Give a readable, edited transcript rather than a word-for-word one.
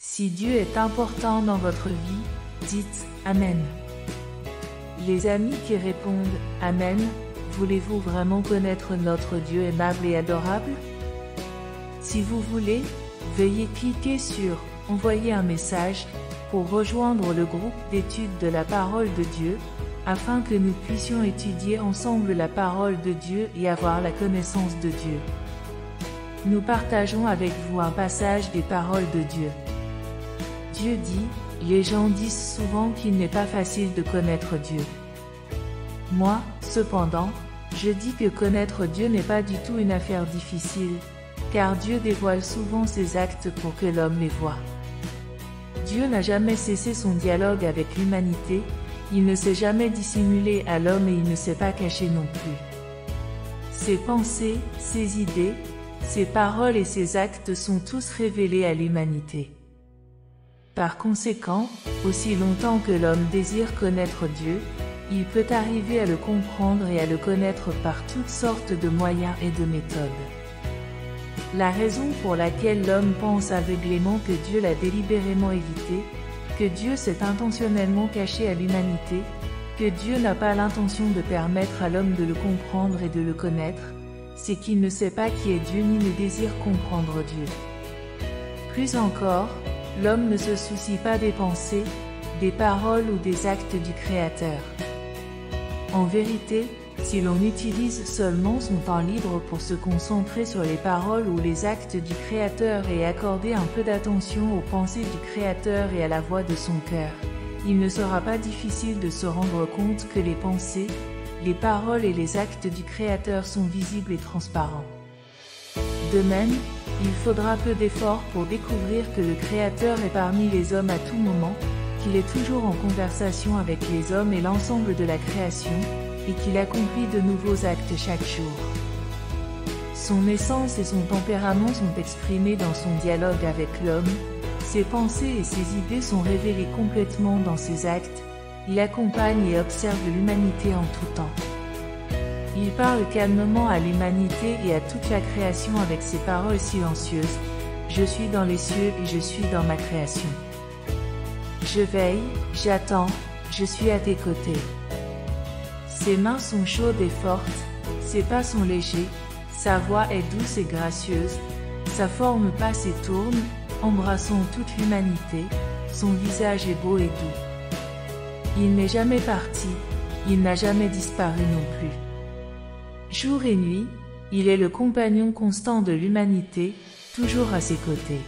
Si Dieu est important dans votre vie, dites Amen. Les amis qui répondent Amen, voulez-vous vraiment connaître notre Dieu aimable et adorable? Si vous voulez, veuillez cliquer sur Envoyer un message pour rejoindre le groupe d'études de la parole de Dieu, afin que nous puissions étudier ensemble la parole de Dieu et avoir la connaissance de Dieu. Nous partageons avec vous un passage des paroles de Dieu. Dieu dit, les gens disent souvent qu'il n'est pas facile de connaître Dieu. Moi, cependant, je dis que connaître Dieu n'est pas du tout une affaire difficile, car Dieu dévoile souvent ses actes pour que l'homme les voie. Dieu n'a jamais cessé son dialogue avec l'humanité, il ne s'est jamais dissimulé à l'homme et il ne s'est pas caché non plus. Ses pensées, ses idées, ses paroles et ses actes sont tous révélés à l'humanité. Par conséquent, aussi longtemps que l'homme désire connaître Dieu, il peut arriver à le comprendre et à le connaître par toutes sortes de moyens et de méthodes. La raison pour laquelle l'homme pense aveuglément que Dieu l'a délibérément évité, que Dieu s'est intentionnellement caché à l'humanité, que Dieu n'a pas l'intention de permettre à l'homme de le comprendre et de le connaître, c'est qu'il ne sait pas qui est Dieu ni ne désire comprendre Dieu. Plus encore, l'homme ne se soucie pas des pensées, des paroles ou des actes du Créateur. En vérité, si l'on utilise seulement son temps libre pour se concentrer sur les paroles ou les actes du Créateur et accorder un peu d'attention aux pensées du Créateur et à la voix de son cœur, il ne sera pas difficile de se rendre compte que les pensées, les paroles et les actes du Créateur sont visibles et transparents. De même, il faudra peu d'efforts pour découvrir que le Créateur est parmi les hommes à tout moment, qu'il est toujours en conversation avec les hommes et l'ensemble de la création, et qu'il accomplit de nouveaux actes chaque jour. Son essence et son tempérament sont exprimés dans son dialogue avec l'homme, ses pensées et ses idées sont révélées complètement dans ses actes, il accompagne et observe l'humanité en tout temps. Il parle calmement à l'humanité et à toute la création avec ses paroles silencieuses, « Je suis dans les cieux et je suis dans ma création. Je veille, j'attends, je suis à tes côtés. » Ses mains sont chaudes et fortes, ses pas sont légers, sa voix est douce et gracieuse, sa forme passe et tourne, embrassant toute l'humanité, son visage est beau et doux. Il n'est jamais parti, il n'a jamais disparu non plus. Jour et nuit, il est le compagnon constant de l'humanité, toujours à ses côtés.